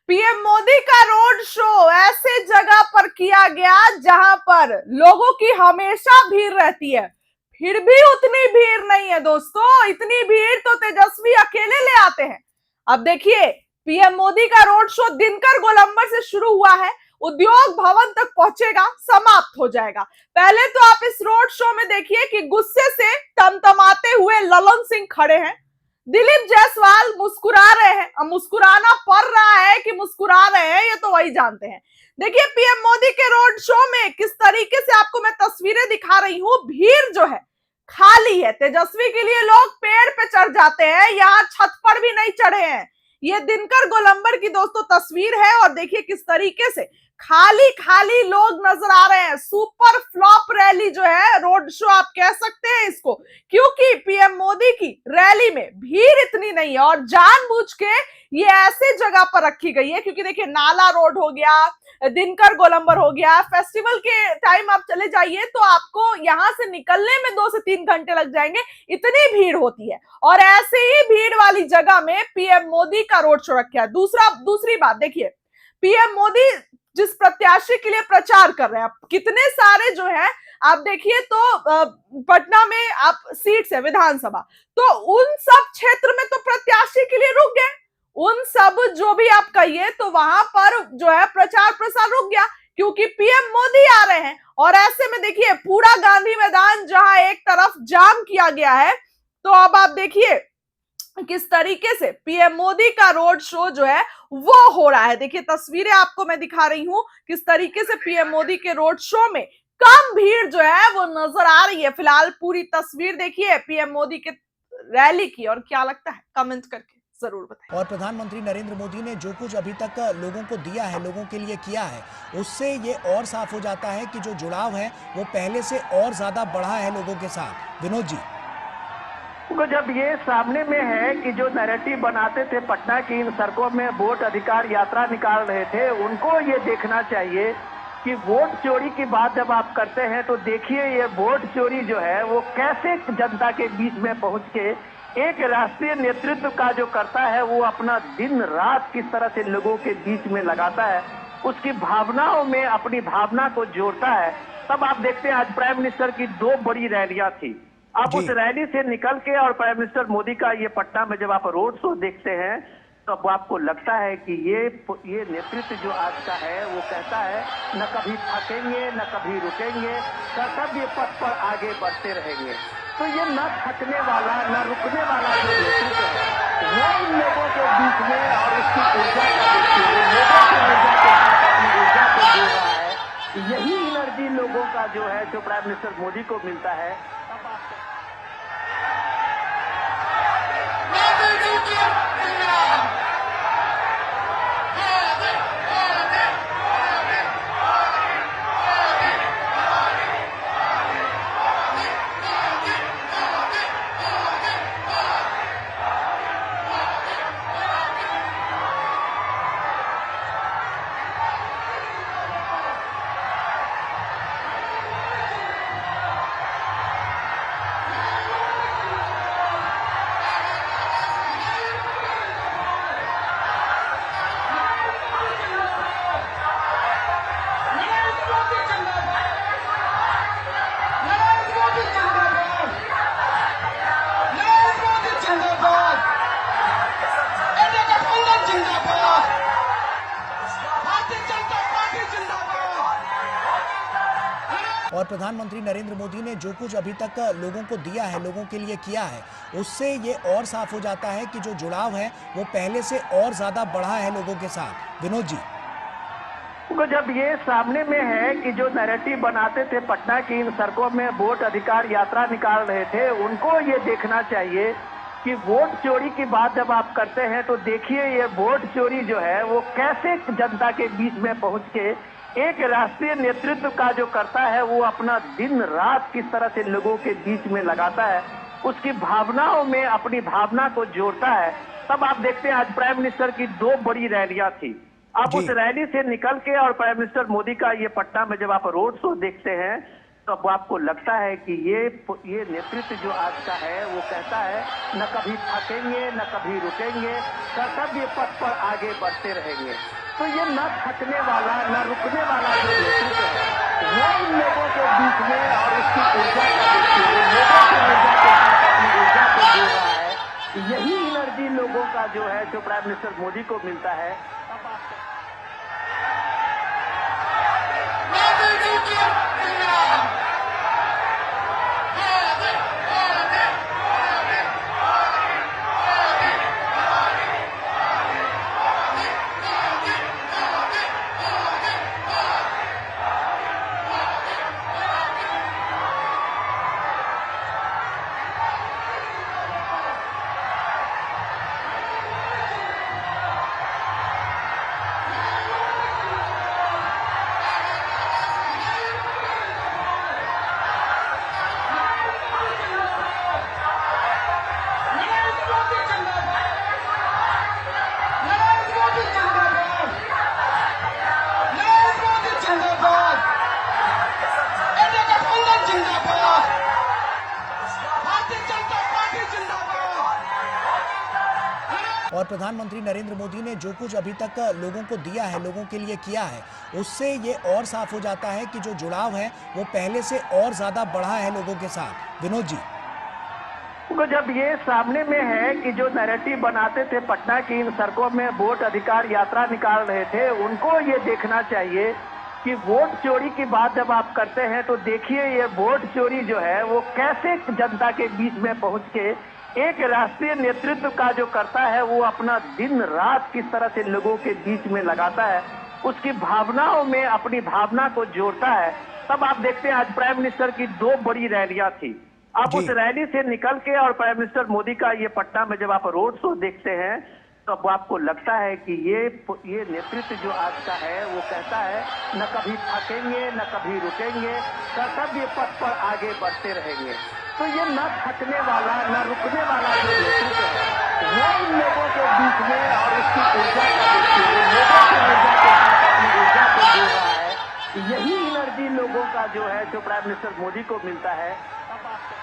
PM Modi का road show ऐसे जगह पर किया गया जहां पर लोगों की हमेशा भीड़ रहती है। फिर भी उतनी भीड़ नहीं है दोस्तों, इतनी भीड़ तो तेजस्वी अकेले ले आते हैं। अब देखिए, पीएम मोदी का रोड शो दिनकर गोलंबर से शुरू हुआ है, उद्योग भवन तक पहुंचेगा, समाप्त हो जाएगा। पहले तो आप इस रोड शो में देखिए कि गुस्से से तमतमाते हुए ललन सिंह खड़े हैं। दिलीप जायसवाल मुस्कुरा रहे हैं। अब मुस्कुराना पड़ रहा है कि मुस्कुरा रहे हैं, ये तो वही जानते हैं। देखिए, पीएम मोदी के रोड शो में किस तरीके से आपको मैं तस्वीरें दिखा रही हूं। भीड़ जो है खाली है। तेजस्वी के लिए लोग पेड़ पे चढ़ जाते हैं, यहाँ छत पर भी नहीं चढ़े हैं। ये दिनकर गोलंबर की दोस्तों तस्वीर है और देखिए किस तरीके से खाली खाली लोग नजर आ रहे हैं। सुपर फ्लॉप रैली जो है, रोड शो आप कह सकते हैं इसको, क्योंकि पीएम मोदी की रैली में भीड़ इतनी नहीं है और जानबूझ के ये ऐसे जगह पर रखी गई है। क्योंकि देखिए, नाला रोड हो गया, दिनकर गोलंबर हो गया, फेस्टिवल के टाइम आप चले जाइए तो आपको यहां से निकलने में 2 से 3 घंटे लग जाएंगे, इतनी भीड़ होती है। और ऐसे ही भीड़ वाली जगह में पीएम मोदी का रोड शो रखा है। दूसरी बात देखिए, पीएम मोदी जिस प्रत्याशी के लिए प्रचार कर रहे हैं, कितने सारे जो है आप देखिए तो पटना में आप सीट्स है विधानसभा, तो उन सब क्षेत्र में तो प्रत्याशी के लिए रुक गए। उन सब जो भी आप कहिए तो वहां पर जो है प्रचार प्रसार रुक गया, क्योंकि पीएम मोदी आ रहे हैं। और ऐसे में देखिए, पूरा गांधी मैदान जहां एक तरफ जाम किया गया है, तो अब आप देखिए किस तरीके से पीएम मोदी का रोड शो जो है वो हो रहा है। देखिए, तस्वीरें आपको मैं दिखा रही हूं किस तरीके से पीएम मोदी के रोड शो में कम भीड़ जो है वो नजर आ रही है। फिलहाल पूरी तस्वीर देखिए पीएम मोदी के रैली की, और क्या लगता है कमेंट करके जरूर बताएं। और प्रधानमंत्री नरेंद्र मोदी ने जो कुछ अभी तक लोगों को दिया है, लोगों के लिए किया है, उससे ये और साफ हो जाता है कि जो जुड़ाव है वो पहले से और ज्यादा बढ़ा है लोगों के साथ। विनोद जी, तो जब ये सामने में है कि जो नैरेटिव बनाते थे पटना की इन सड़कों में वोट अधिकार यात्रा निकाल रहे थे, उनको ये देखना चाहिए कि वोट चोरी की बात जब आप करते हैं तो देखिए ये वोट चोरी जो है वो कैसे जनता के बीच में पहुंच के एक राष्ट्रीय नेतृत्व का जो करता है वो अपना दिन रात किस तरह से लोगों के बीच में लगाता है, उसकी भावनाओं में अपनी भावना को जोड़ता है। तब आप देखते हैं आज प्राइम मिनिस्टर की 2 बड़ी रैलियां थी। आप उस रैली से निकल के और प्राइम मिनिस्टर मोदी का ये पटना में जब आप रोड शो देखते हैं तो अब आपको लगता है कि ये नेतृत्व जो आज का है वो कहता है न कभी थकेंगे न कभी रुकेंगे, कर्तव्य पथ पर आगे बढ़ते रहेंगे। तो ये न थकने वाला न रुकने वाला जो नेतृत्व है वो इन लोगों के बीच में और उसकी ऊर्जा का देखिए, लोगों की ऊर्जा के साथ अपनी ऊर्जा को जोड़ रहा है। यही एनर्जी लोगों का जो है जो प्राइम मिनिस्टर मोदी को मिलता है। और प्रधानमंत्री नरेंद्र मोदी ने जो कुछ अभी तक लोगों को दिया है, लोगों के लिए किया है, उससे ये और साफ हो जाता है कि जो जुड़ाव है वो पहले से और ज्यादा बढ़ा है लोगों के साथ। विनोद जी, तो जब ये सामने में है कि जो नैरेटिव बनाते थे पटना की इन सड़कों में वोट अधिकार यात्रा निकाल रहे थे, उनको ये देखना चाहिए कि वोट चोरी की बात जब आप करते हैं तो देखिए ये वोट चोरी जो है वो कैसे जनता के बीच में पहुंच के एक राष्ट्रीय नेतृत्व का जो करता है वो अपना दिन रात किस तरह से लोगों के बीच में लगाता है, उसकी भावनाओं में अपनी भावना को जोड़ता है। तब आप देखते हैं आज प्राइम मिनिस्टर की 2 बड़ी रैलियां थी। आप उस रैली से निकल के और प्राइम मिनिस्टर मोदी का ये पटना में जब आप रोड शो देखते हैं तो अब आपको लगता है कि ये नेतृत्व जो आज का है वो कहता है न कभी थकेंगे न कभी रुकेंगे, कर्तव्य पथ पर आगे बढ़ते रहेंगे। तो ये न थकने वाला न रुकने वाला जो नेतृत्व है वो इन लोगों के बीच में और उसकी ऊर्जा का देखिए, लोगों की ऊर्जा के साथ अपनी ऊर्जा को जोड़ रहा है। यही एनर्जी लोगों का जो है जो प्राइम मिनिस्टर मोदी को मिलता है। अब आप और प्रधानमंत्री नरेंद्र मोदी ने जो कुछ अभी तक लोगों को दिया है, लोगों के लिए किया है, उससे ये और साफ हो जाता है कि जो जुड़ाव है वो पहले से और ज्यादा बढ़ा है लोगों के साथ। विनोद जी, तो जब ये सामने में है कि जो नैरेटिव बनाते थे पटना की इन सड़कों में वोट अधिकार यात्रा निकाल रहे थे, उनको ये देखना चाहिए कि वोट चोरी की बात जब आप करते हैं तो देखिए ये वोट चोरी जो है वो कैसे जनता के बीच में पहुंच के एक राष्ट्रीय नेतृत्व का जो करता है वो अपना दिन रात किस तरह से लोगों के बीच में लगाता है, उसकी भावनाओं में अपनी भावना को जोड़ता है। तब आप देखते हैं आज प्राइम मिनिस्टर की 2 बड़ी रैलियां थी। आप उस रैली से निकल के और प्राइम मिनिस्टर मोदी का ये पटना में जब आप रोड शो देखते हैं तो अब आपको लगता है कि ये नेतृत्व जो आज का है वो कहता है न कभी थकेंगे न कभी रुकेंगे, कर्तव्य पथ पर आगे बढ़ते रहेंगे। तो ये न थकने वाला न रुकने वाला जो नेतृत्व है वो इन लोगों के बीच में और उसकी ऊर्जा का देखिए, लोगों की ऊर्जा के साथ अपनी ऊर्जा को जोड़ रहा है। यही एनर्जी लोगों का जो है जो प्राइम मिनिस्टर मोदी को मिलता है। अब आप